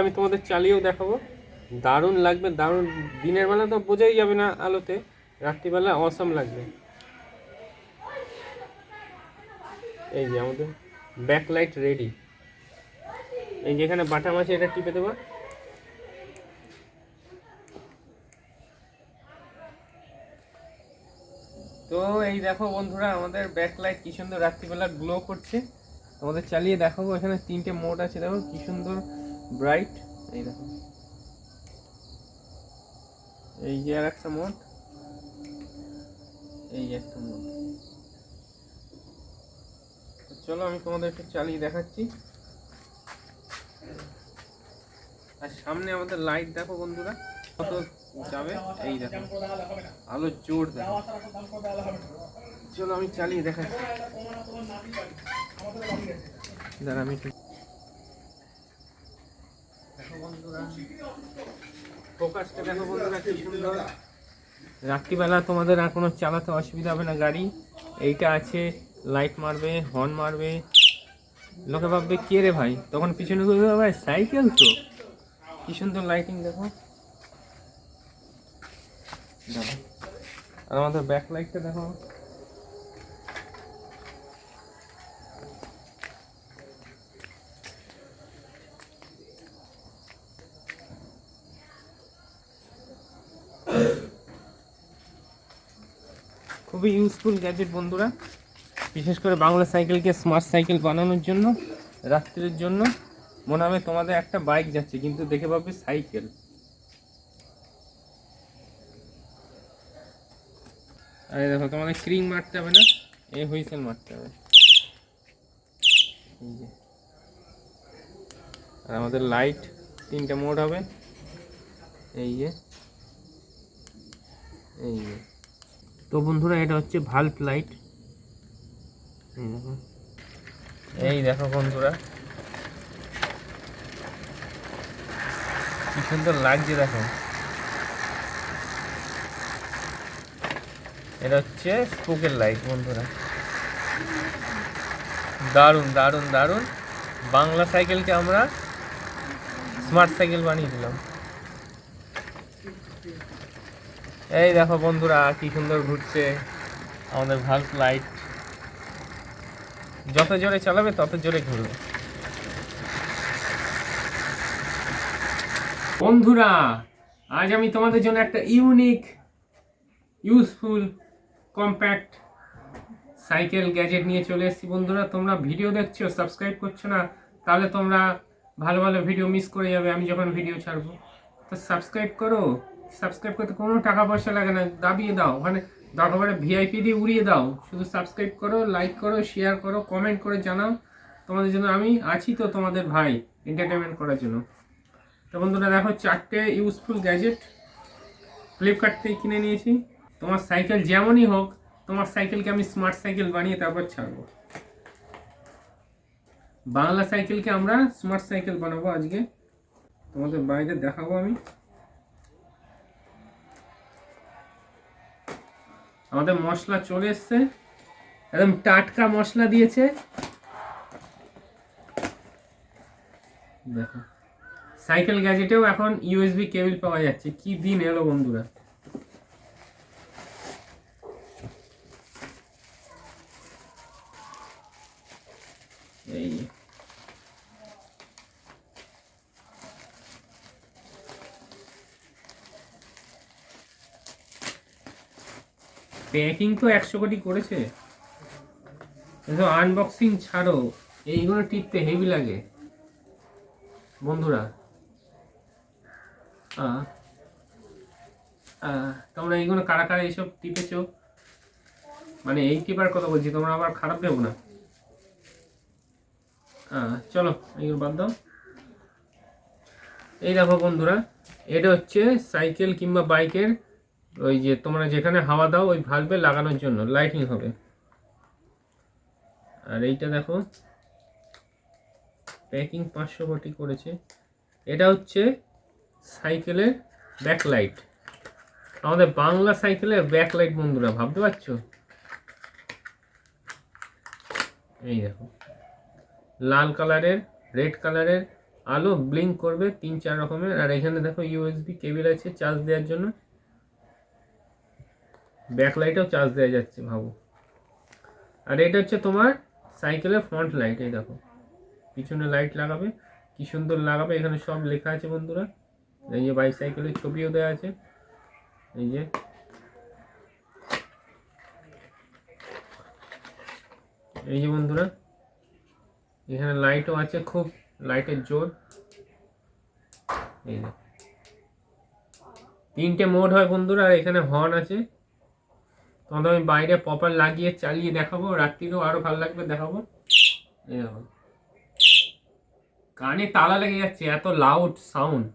আমি তোমাদের চালিয়েও দেখাবো, দারুণ লাগবে, দারুণ। দিনের বেলা তো বোঝাই যাবে না আলোতে, রাত্রিবেলা অসম লাগবে। এই যে আমাদের ব্যাকলাইট রেডি। এই যেখানে বাটাম আছে এটা টিপে দেবো। তো এই দেখো বন্ধুরা, আমাদের ব্যাকলাইট কি সুন্দর রাত্রিবেলা গ্লো করছে। তোমাদের চালিয়ে দেখাবো। এখানে 3টে মোড আছে, দেখো কি সুন্দর ব্রাইট। এই দেখো, এই যে আর একটা মোড, এই যে একটা মোড। চলো আমি তোমাদের একটু চালিয়ে দেখাচ্ছি। আর সামনে আমাদের লাইট দেখো বন্ধুরা কত যাবে, এই দেখো আলো জোর দেখো। চলো আমি চালিয়ে দেখাচ্ছি। দাঁড়া আমি একটু দেখো বন্ধুরা, ফোকাসটা দেখো বন্ধুরা কি সুন্দর। রাত্রিবেলা তোমাদের আর কোনো চালাতে অসুবিধা হবে না গাড়ি। এইটা আছে, লাইট মারবে, হর্ন মারবে, লোকে ভাববে কে রে ভাই, তখন পিছনে ঘুরবে ভাই সাইকেল তো। কি সুন্দর লাইটিং দেখো। আর আমাদের ব্যাক লাইটটা দেখো, খুবই ইউজফুল গ্যাজেট বন্ধুরা, বিশেষ করে বাংলা সাইকেলকে স্মার্ট সাইকেল বানানোর জন্য। রাত্রির জন্য মনে হবে তোমাদের একটা বাইক যাচ্ছে, কিন্তু দেখে পাবে সাইকেল। আর দেখো তোমাদের ক্রিং মারতে হবে না, এই হুইসেল মারতে হবে। এই যে, আর আমাদের লাইট 3টে মোড হবে। এই যে, এই যে। তো বন্ধুরা এটা হচ্ছে ভাল্ব লাইট। এই দেখো, এই দেখো বন্ধুরা কি সুন্দর লাগছে দেখো। এটা হচ্ছে স্পোকের লাইট বন্ধুরা, দারুণ দারুণ দারুণ। বাংলা সাইকেলকে আমরা স্মার্ট সাইকেল বানিয়ে দিলাম। এই দেখো বন্ধুরা কি সুন্দর ঘুরছে আমাদের ভাল্ব লাইট। যত জোরে চালাবে তত জোরে ঘুরবে। বন্ধুরা আজ আমি তোমাদের জন্য একটা unique, useful, compact cycle gadget নিয়ে চলে এসেছি। বন্ধুরা তোমরা ভিডিও দেখছো, সাবস্ক্রাইব করছো না, তাহলে তোমরা ভালো ভালো ভিডিও মিস করে যাবে আমি যখন ভিডিও ছাড়বো। তো সাবস্ক্রাইব করো। সাবস্ক্রাইব করতে কোনো টাকা পয়সা লাগে না, দাবিয়ে দাও, ওখানে দরকার পড়ে ভিআইপি দিয়ে উড়িয়ে দাও। শুধু সাবস্ক্রাইব করো, লাইক করো, শেয়ার করো, কমেন্ট করে জানাও। তোমাদের জন্য আমি আছি তো, তোমাদের ভাই, এন্টারটেনমেন্ট করার জন্য। তো বন্ধুরা দেখো 4টে ইউজফুল গ্যাজেট ফ্লিপকার্ট থেকে কিনে নিয়েছি। তোমার সাইকেল যেমনই হোক, তোমার সাইকেলকে আমি স্মার্ট সাইকেল বানিয়ে তারপর ছাড়বো। বাংলা সাইকেলকে আমরা স্মার্ট সাইকেল বানাবো আজকে, তোমাদের বাইরে দেখাবো আমি। আমাদের মশলা চলে এসছে, একদম টাটকা মশলা দিয়েছে দেখো। সাইকেল গ্যাজেটেও এখন ইউএসবি কেবল পাওয়া যাচ্ছে, কি দিন এলো বন্ধুরা। এই প্যাকিং তো 100 কোটি করেছে, আনবক্সিং ছাড়ো, এইগুলো টিপতে হেভি লাগে বন্ধুরা। তোমরা এইগুলো কারা কারা এইসব টিপেছো, মানে এই টিপার কথা বলছি, তোমরা আবার খারাপ দেবো না। চলো এইগুলো বাদ দাও। এই দেখো বন্ধুরা, এটা হচ্ছে সাইকেল কিংবা বাইকের ওই যে তোমরা যেখানে হাওয়া দাও ওই ভালভে লাগানোর জন্য, লাইটিং হবে। আর এইটা দেখো প্যাকিং 500 কোটি করেছে। এটা হচ্ছে সাইকেলের ব্যাকলাইট, আমাদের বাংলা সাইকেলের ব্যাকলাইট বন্ধুরা, ভাবতে পারছো? এই দেখো লাল কালারের, রেড কালারের, আলো ব্লিঙ্ক করবে 3-4 রকমের। আর এখানে দেখো ইউএসবি কেবল আছে চার্জ দেওয়ার জন্য, ব্যাকলাইটেও চার্জ দেওয়া যাচ্ছে ভাবো। আর এটা হচ্ছে তোমার সাইকেলের ফ্রন্ট লাইট, এই দেখো পিছনে লাইট লাগাবে কি সুন্দর লাগাবে, এখানে সব লেখা আছে বন্ধুরা। এই যে বাইসাইকেলের ছবিও দেওয়া আছে, এই যে বন্ধুরা এখানে লাইটও আছে, খুব লাইটের জোর। এই যে 3টে মোড হয় বন্ধুরা, আর এখানে হর্ন আছে। তোমাদের আমি বাইরে প্রপার লাগিয়ে চালিয়ে দেখাবো, রাত্রিরেও আরো ভালো লাগবে দেখাবো। এই দেখো কানে তালা লেগে যাচ্ছে, এত লাউড সাউন্ড।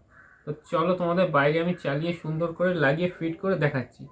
তো চলো তোমাদের বাইরে আমি চালিয়ে সুন্দর করে লাগিয়ে ফিট করে দেখাচ্ছি।